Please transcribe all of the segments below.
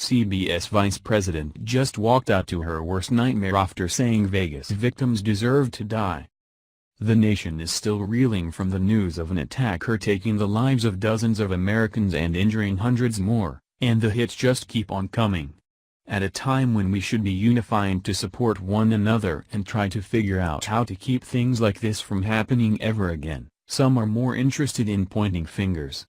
CBS vice president just walked out to her worst nightmare after saying Vegas victims deserve to die. The nation is still reeling from the news of an attacker taking the lives of dozens of Americans and injuring hundreds more, and the hits just keep on coming. At a time when we should be unifying to support one another and try to figure out how to keep things like this from happening ever again, some are more interested in pointing fingers.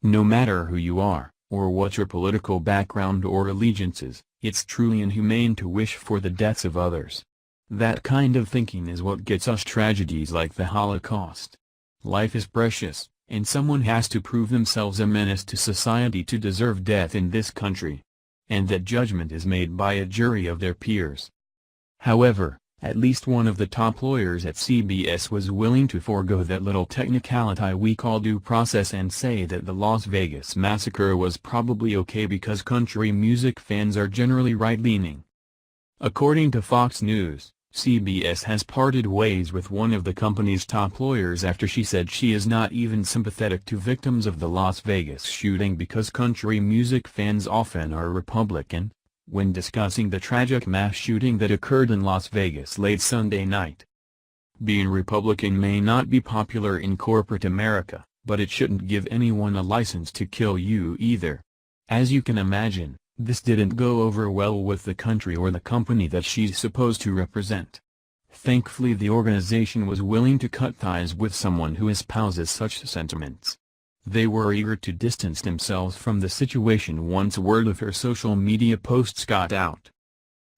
No matter who you are, or what your political background or allegiances, it's truly inhumane to wish for the deaths of others. That kind of thinking is what gets us tragedies like the Holocaust. Life is precious, and someone has to prove themselves a menace to society to deserve death in this country. And that judgment is made by a jury of their peers. However, at least one of the top lawyers at CBS was willing to forego that little technicality we call due process and say that the Las Vegas massacre was probably okay because country music fans are generally right-leaning. According to Fox News, CBS has parted ways with one of the company's top lawyers after she said she is not even sympathetic to victims of the Las Vegas shooting because country music fans often are Republican, when discussing the tragic mass shooting that occurred in Las Vegas late Sunday night. Being Republican may not be popular in corporate America, but it shouldn't give anyone a license to kill you either. As you can imagine, this didn't go over well with the country or the company that she's supposed to represent. Thankfully the organization was willing to cut ties with someone who espouses such sentiments. They were eager to distance themselves from the situation once word of her social media posts got out.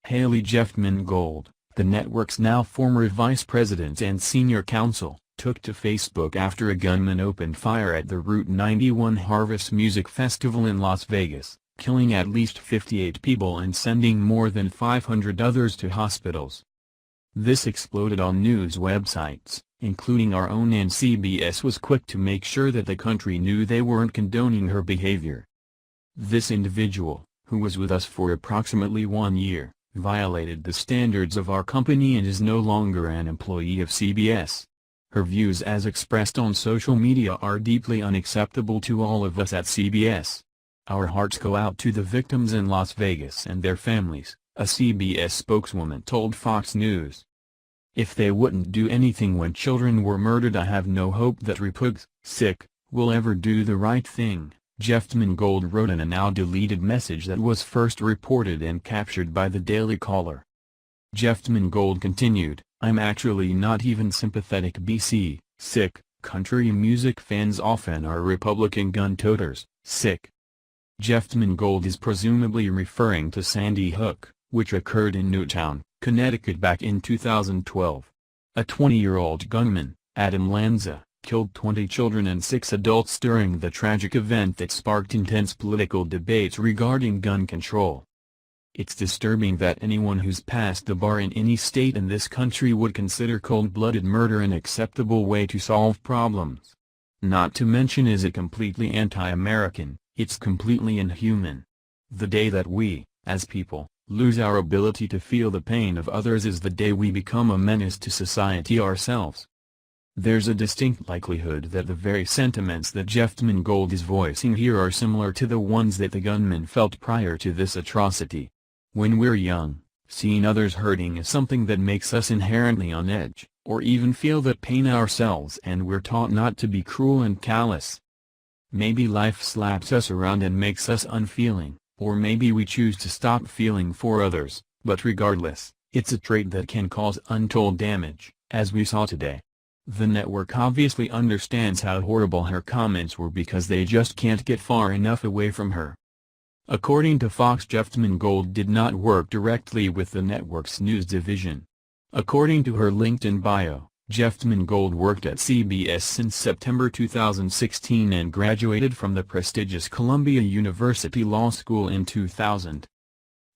Haley Jeffman Gold, the network's now former vice president and senior counsel, took to Facebook after a gunman opened fire at the Route 91 Harvest Music Festival in Las Vegas, killing at least 58 people and sending more than 500 others to hospitals. This exploded on news websites, including our own, and CBS was quick to make sure that the country knew they weren't condoning her behavior. This individual, who was with us for approximately 1 year, violated the standards of our company and is no longer an employee of CBS. Her views as expressed on social media are deeply unacceptable to all of us at CBS. Our hearts go out to the victims in Las Vegas and their families, a CBS spokeswoman told Fox News. If they wouldn't do anything when children were murdered, I have no hope that Repugs, sick, will ever do the right thing, Jeffman Gold wrote in a now-deleted message that was first reported and captured by the Daily Caller. Jeffman Gold continued, I'm actually not even sympathetic BC, sick, country music fans often are Republican gun toters, sick. Jeffman Gold is presumably referring to Sandy Hook, which occurred in Newtown, Connecticut back in 2012. A 20-year-old gunman, Adam Lanza, killed 20 children and 6 adults during the tragic event that sparked intense political debates regarding gun control. It's disturbing that anyone who's passed the bar in any state in this country would consider cold-blooded murder an acceptable way to solve problems. Not to mention, is it completely anti-American. It's completely inhuman. The day that we, as people, lose our ability to feel the pain of others is the day we become a menace to society ourselves. There's a distinct likelihood that the very sentiments that Jeffman Gold is voicing here are similar to the ones that the gunman felt prior to this atrocity. When we're young, seeing others hurting is something that makes us inherently on edge, or even feel that pain ourselves, and we're taught not to be cruel and callous. Maybe life slaps us around and makes us unfeeling, or maybe we choose to stop feeling for others, but regardless, it's a trait that can cause untold damage, as we saw today. The network obviously understands how horrible her comments were because they just can't get far enough away from her. According to Fox, Jeffman Gold did not work directly with the network's news division. According to her LinkedIn bio, Jeffman Gold worked at CBS since September 2016 and graduated from the prestigious Columbia University Law School in 2000.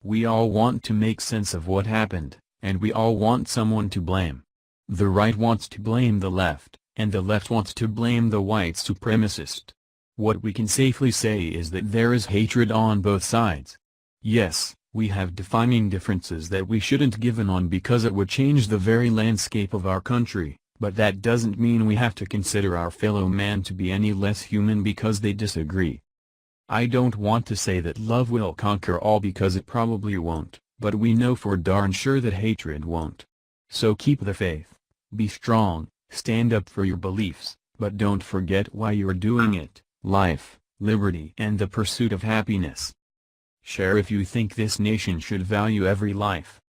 We all want to make sense of what happened, and we all want someone to blame. The right wants to blame the left, and the left wants to blame the white supremacist. What we can safely say is that there is hatred on both sides. Yes, we have defining differences that we shouldn't give in on because it would change the very landscape of our country, but that doesn't mean we have to consider our fellow man to be any less human because they disagree. I don't want to say that love will conquer all because it probably won't, but we know for darn sure that hatred won't. So keep the faith, be strong, stand up for your beliefs, but don't forget why you're doing it: life, liberty, and the pursuit of happiness. Share if you think this nation should value every life.